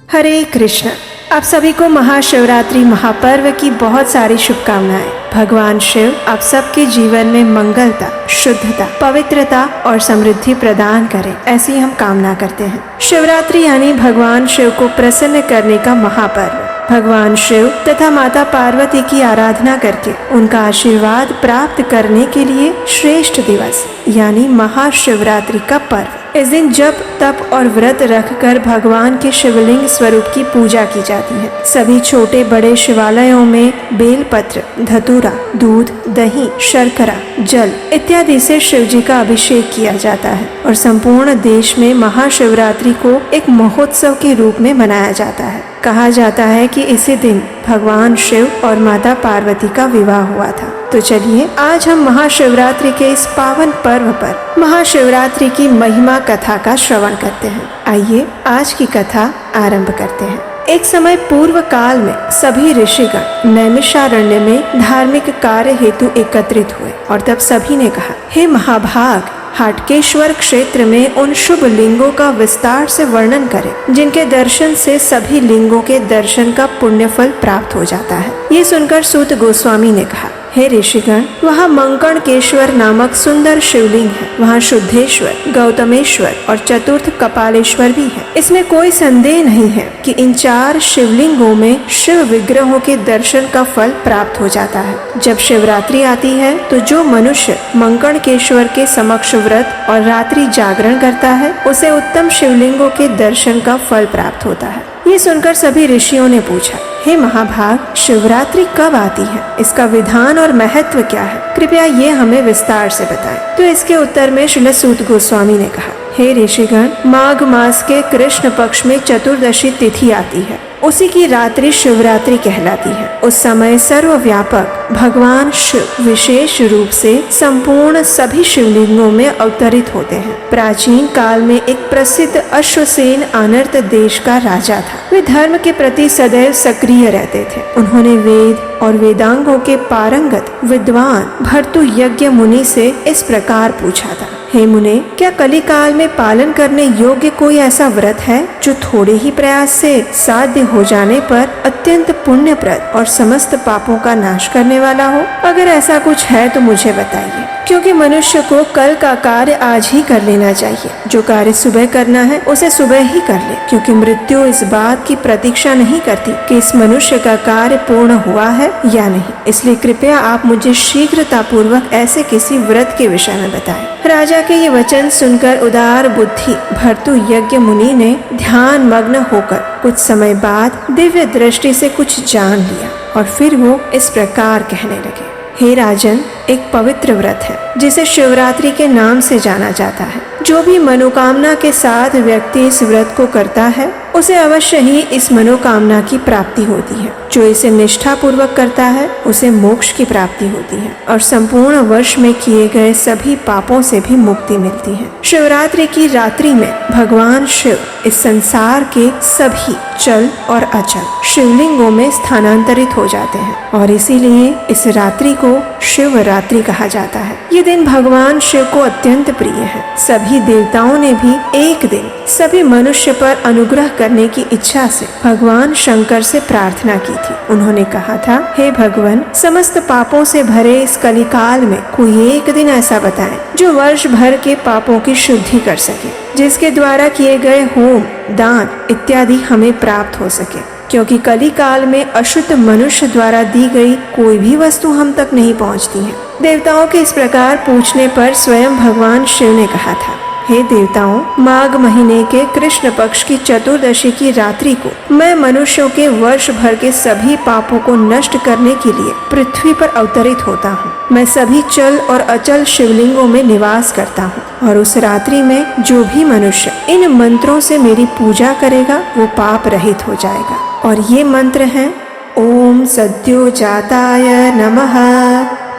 हरे कृष्ण। आप सभी को महाशिवरात्रि महापर्व की बहुत सारी शुभकामनाएं। भगवान शिव आप सबके जीवन में मंगलता, शुद्धता, पवित्रता और समृद्धि प्रदान करें, ऐसी हम कामना करते हैं। शिवरात्रि यानी भगवान शिव को प्रसन्न करने का महापर्व। भगवान शिव तथा माता पार्वती की आराधना करके उनका आशीर्वाद प्राप्त करने के लिए श्रेष्ठ दिवस यानी महाशिवरात्रि का पर्व। इस दिन जप, तप और व्रत रखकर भगवान के शिवलिंग स्वरूप की पूजा की जाती है। सभी छोटे बड़े शिवालयों में बेलपत्र, धतूरा, दूध, दही, शर्करा, जल इत्यादि से शिव जी का अभिषेक किया जाता है और संपूर्ण देश में महाशिवरात्रि को एक महोत्सव के रूप में मनाया जाता है। कहा जाता है कि इसी दिन भगवान शिव और माता पार्वती का विवाह हुआ था। तो चलिए आज हम महाशिवरात्रि के इस पावन पर्व पर महाशिवरात्रि की महिमा कथा का श्रवण करते हैं। आइए आज की कथा आरंभ करते हैं। एक समय पूर्व काल में सभी ऋषिगण नैमिषारण्य में धार्मिक कार्य हेतु एकत्रित हुए और तब सभी ने कहा, हे महाभाग, हाटकेश्वर क्षेत्र में उन शुभ लिंगों का विस्तार से वर्णन करें जिनके दर्शन से सभी लिंगों के दर्शन का पुण्य फल प्राप्त हो जाता है। ये सुनकर सूत गोस्वामी ने कहा, हे ऋषिगण, वहाँ मंकणकेश्वर नामक सुंदर शिवलिंग है। वहाँ शुद्धेश्वर, गौतमेश्वर और चतुर्थ कपालेश्वर भी है। इसमें कोई संदेह नहीं है कि इन 4 शिवलिंगों में शिव विग्रहों के दर्शन का फल प्राप्त हो जाता है। जब शिवरात्रि आती है तो जो मनुष्य मंकणकेश्वर के समक्ष व्रत और रात्रि जागरण करता है उसे उत्तम शिवलिंगों के दर्शन का फल प्राप्त होता है। ये सुनकर सभी ऋषियों ने पूछा, हे महाभाग, शिवरात्रि कब आती है? इसका विधान और महत्व क्या है? कृपया ये हमें विस्तार से बताएं। तो इसके उत्तर में श्रील सूत गोस्वामी ने कहा, हे ऋषिगण, माघ मास के कृष्ण पक्ष में चतुर्दशी तिथि आती है। उसी की रात्रि शिवरात्रि कहलाती है। उस समय सर्वव्यापक भगवान शिव विशेष रूप से संपूर्ण सभी शिवलिंगों में अवतरित होते हैं। प्राचीन काल में एक प्रसिद्ध अश्वसेन अनर्त देश का राजा था। वे धर्म के प्रति सदैव सक्रिय रहते थे। उन्होंने वेद और वेदांगों के पारंगत विद्वान भर्तु यज्ञ मुनि से इस प्रकार पूछा था, हे मुने, क्या कलिकाल में पालन करने योग्य कोई ऐसा व्रत है जो थोड़े ही प्रयास से साध्य हो जाने पर अत्यंत पुण्यप्रद और समस्त पापों का नाश करने वाला हो? अगर ऐसा कुछ है तो मुझे बताइए, क्योंकि मनुष्य को कल का कार्य आज ही कर लेना चाहिए। जो कार्य सुबह करना है उसे सुबह ही कर ले, क्योंकि मृत्यु इस बात की प्रतीक्षा नहीं करती कि इस मनुष्य का कार्य पूर्ण हुआ है या नहीं। इसलिए कृपया आप मुझे शीघ्रता पूर्वक ऐसे किसी व्रत के विषय में बताएं। राजा के ये वचन सुनकर उदार बुद्धि भर्तु यज्ञ मुनि ने ध्यान मग्न होकर कुछ समय बाद दिव्य दृष्टि से कुछ जान लिया और फिर वो इस प्रकार कहने लगे, हे राजन, एक पवित्र व्रत है जिसे शिवरात्रि के नाम से जाना जाता है। जो भी मनोकामना के साथ व्यक्ति इस व्रत को करता है उसे अवश्य ही इस मनोकामना की प्राप्ति होती है। जो इसे निष्ठा पूर्वक करता है उसे मोक्ष की प्राप्ति होती है और संपूर्ण वर्ष में किए गए सभी पापों से भी मुक्ति मिलती है। शिवरात्रि की रात्रि में भगवान शिव इस संसार के सभी चल और अचल शिवलिंगों में स्थानांतरित हो जाते हैं और इसीलिए इस रात्रि को शिवरात्रि कहा जाता है। ये दिन भगवान शिव को अत्यंत प्रिय है। सभी देवताओं ने भी एक दिन सभी मनुष्य पर अनुग्रह करने की इच्छा से भगवान शंकर से प्रार्थना की थी। उन्होंने कहा था, हे भगवान, समस्त पापों से भरे इस कलिकाल में कोई एक दिन ऐसा बताएं जो वर्ष भर के पापों की शुद्धि कर सके, जिसके द्वारा किए गए होम, दान इत्यादि हमें प्राप्त हो सके, क्योंकि कली काल में अशुद्ध मनुष्य द्वारा दी गई कोई भी वस्तु हम तक नहीं पहुंचती है। देवताओं के इस प्रकार पूछने पर स्वयं भगवान शिव ने कहा था, हे देवताओं, माघ महीने के कृष्ण पक्ष की चतुर्दशी की रात्रि को मैं मनुष्यों के वर्ष भर के सभी पापों को नष्ट करने के लिए पृथ्वी पर अवतरित होता हूँ। मैं सभी चल और अचल शिवलिंगों में निवास करता हूँ और उस रात्रि में जो भी मनुष्य इन मंत्रों से मेरी पूजा करेगा वो पाप रहित हो जाएगा। और ये मंत्र हैं, ओम सद्यो जाताय नमः,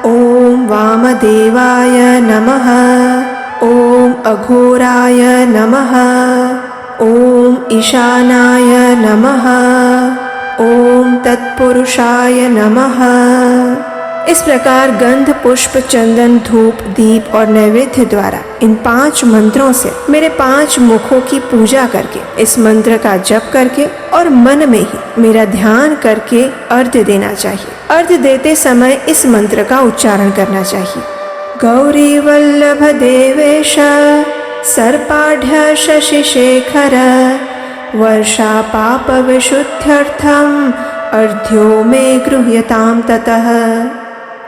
ओम वामदेवाय नमः, ओम अघोराय नमः, ओम ईशानाय नमः, ओम तत्पुरुषाय नमः। इस प्रकार गंध, पुष्प, चंदन, धूप, दीप और नैवेद्य द्वारा इन 5 मंत्रों से मेरे 5 मुखों की पूजा करके, इस मंत्र का जप करके और मन में ही मेरा ध्यान करके अर्घ्य देना चाहिए। अर्घ्य देते समय इस मंत्र का उच्चारण करना चाहिए। गौरी वल्लभ देवेश सर्पाढ्य शशिशेखर वर्षा पाप विशुद्ध्यर्थम अर्ध्यो में गृह्यताम ततः।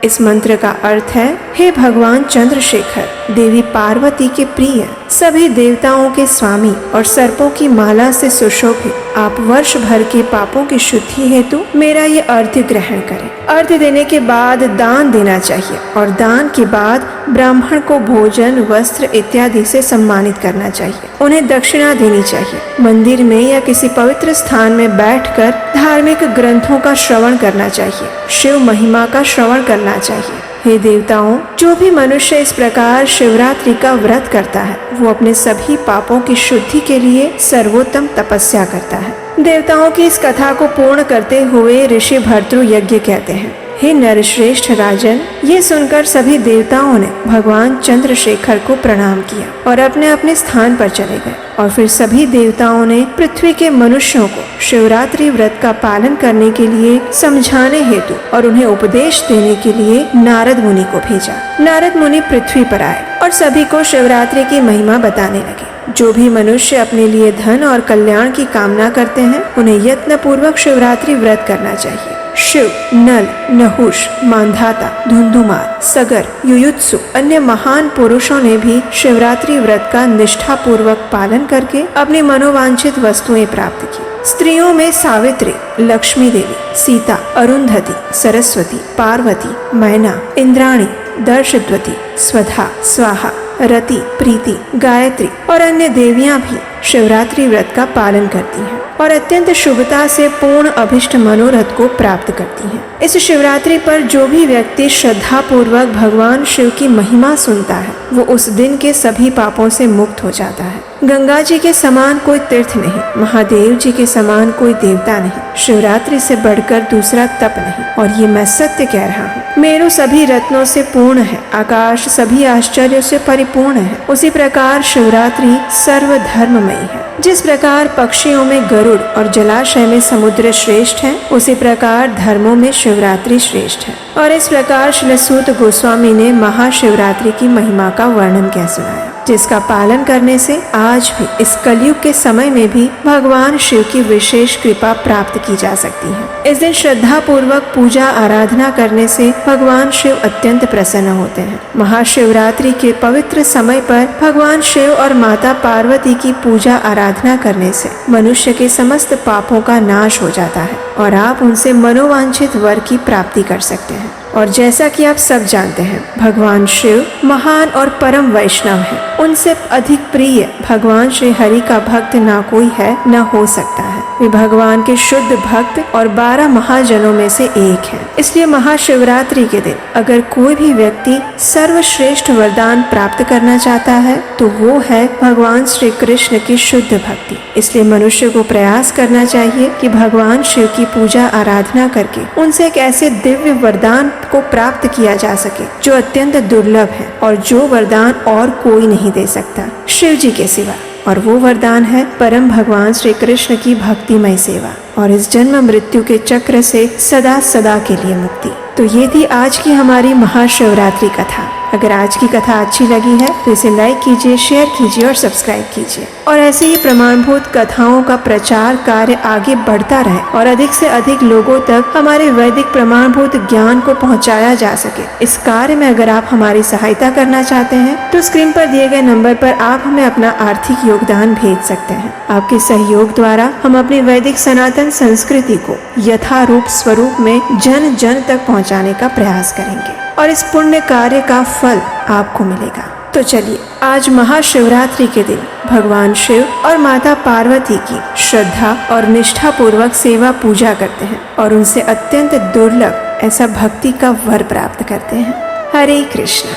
इस मंत्र का अर्थ है, हे भगवान चंद्रशेखर, देवी पार्वती के प्रिय, सभी देवताओं के स्वामी और सर्पों की माला से सुशोभित, आप वर्ष भर के पापों की शुद्धि हेतु मेरा ये अर्घ्य ग्रहण करें। अर्घ्य देने के बाद दान देना चाहिए और दान के बाद ब्राह्मण को भोजन, वस्त्र इत्यादि से सम्मानित करना चाहिए। उन्हें दक्षिणा देनी चाहिए। मंदिर में या किसी पवित्र स्थान में बैठकर धार्मिक ग्रंथों का श्रवण करना चाहिए। शिव महिमा का श्रवण करना चाहिए। हे देवताओं, जो भी मनुष्य इस प्रकार शिवरात्रि का व्रत करता है, वो अपने सभी पापों की शुद्धि के लिए सर्वोत्तम तपस्या करता है। देवताओं की इस कथा को पूर्ण करते हुए ऋषि भर्तृ यज्ञ कहते हैं। हे नरश्रेष्ठ राजन, ये सुनकर सभी देवताओं ने भगवान चंद्रशेखर को प्रणाम किया और अपने अपने स्थान पर चले गए। और फिर सभी देवताओं ने पृथ्वी के मनुष्यों को शिवरात्रि व्रत का पालन करने के लिए समझाने हेतु और उन्हें उपदेश देने के लिए नारद मुनि को भेजा। नारद मुनि पृथ्वी पर आए और सभी को शिवरात्रि की महिमा बताने लगे। जो भी मनुष्य अपने लिए धन और कल्याण की कामना करते हैं, उन्हें यत्न पूर्वक शिवरात्रि व्रत करना चाहिए। शिव, नल, नहुष, मांधाता, धुंधुमार, सगर, युयुत्सु अन्य महान पुरुषों ने भी शिवरात्रि व्रत का निष्ठा पूर्वक पालन करके अपनी मनोवांछित वस्तुएं प्राप्त की। स्त्रियों में सावित्री, लक्ष्मी देवी, सीता, अरुंधति, सरस्वती, पार्वती, मैना, इंद्राणी, दर्शद्वती, स्वधा, स्वाहा, रति, प्रीति, गायत्री और अन्य देवियां भी शिवरात्रि व्रत का पालन करती हैं और अत्यंत शुभता से पूर्ण अभिष्ट मनोरथ को प्राप्त करती हैं। इस शिवरात्रि पर जो भी व्यक्ति श्रद्धा पूर्वक भगवान शिव की महिमा सुनता है, वो उस दिन के सभी पापों से मुक्त हो जाता है। गंगा जी के समान कोई तीर्थ नहीं, महादेव जी के समान कोई देवता नहीं, शिवरात्रि से बढ़कर दूसरा तप नहीं। और ये मैं सत्य कह रहा हूँ। मेरु सभी रत्नों से पूर्ण है, आकाश सभी आश्चर्यों से परिपूर्ण है, उसी प्रकार शिवरात्रि सर्व धर्ममयी है। जिस प्रकार पक्षियों में गरुड़ और जलाशय में समुद्र श्रेष्ठ है, उसी प्रकार धर्मों में शिवरात्रि श्रेष्ठ है। और इस प्रकार श्री सूत गोस्वामी ने महाशिवरात्रि की महिमा का वर्णन कह सुनाया, जिसका पालन करने से आज भी इस कलयुग के समय में भी भगवान शिव की विशेष कृपा प्राप्त की जा सकती है। इस दिन श्रद्धा पूर्वक पूजा आराधना करने से भगवान शिव अत्यंत प्रसन्न होते हैं। महाशिवरात्रि के पवित्र समय पर भगवान शिव और माता पार्वती की पूजा आराधना करने से मनुष्य के समस्त पापों का नाश हो जाता है और आप उनसे मनोवांछित वर की प्राप्ति कर सकते हैं। और जैसा कि आप सब जानते हैं, भगवान शिव महान और परम वैष्णव है। उनसे अधिक प्रिय भगवान श्री हरि का भक्त ना कोई है, न हो सकता है। वे भगवान के शुद्ध भक्त और 12 महाजनों में से एक हैं। इसलिए महाशिवरात्रि के दिन अगर कोई भी व्यक्ति सर्वश्रेष्ठ वरदान प्राप्त करना चाहता है, तो वो है भगवान श्री कृष्ण की शुद्ध भक्ति। इसलिए मनुष्य को प्रयास करना चाहिए कि भगवान शिव की पूजा आराधना करके उनसे एक ऐसे दिव्य वरदान को प्राप्त किया जा सके जो अत्यंत दुर्लभ है और जो वरदान और कोई नहीं दे सकता शिव जी के सिवा। और वो वरदान है परम भगवान श्री कृष्ण की भक्तिमय सेवा और इस जन्म मृत्यु के चक्र से सदा सदा के लिए मुक्ति। तो ये थी आज की हमारी महाशिवरात्रि कथा। अगर आज की कथा अच्छी लगी है तो इसे लाइक कीजिए, शेयर कीजिए और सब्सक्राइब कीजिए। और ऐसे ही प्रमाणभूत कथाओं का प्रचार कार्य आगे बढ़ता रहे और अधिक से अधिक लोगों तक हमारे वैदिक प्रमाणभूत ज्ञान को पहुंचाया जा सके। इस कार्य में अगर आप हमारी सहायता करना चाहते हैं तो स्क्रीन पर दिए गए नंबर पर आप हमें अपना आर्थिक योगदान भेज सकते हैं। आपके सहयोग द्वारा हम अपनी वैदिक सनातन संस्कृति को यथारूप स्वरूप में जन जन तक पहुँचाने का प्रयास करेंगे और इस पुण्य कार्य का फल आपको मिलेगा। तो चलिए आज महाशिवरात्रि के दिन भगवान शिव और माता पार्वती की श्रद्धा और निष्ठा पूर्वक सेवा पूजा करते हैं और उनसे अत्यंत दुर्लभ ऐसा भक्ति का वर प्राप्त करते हैं। हरे कृष्ण।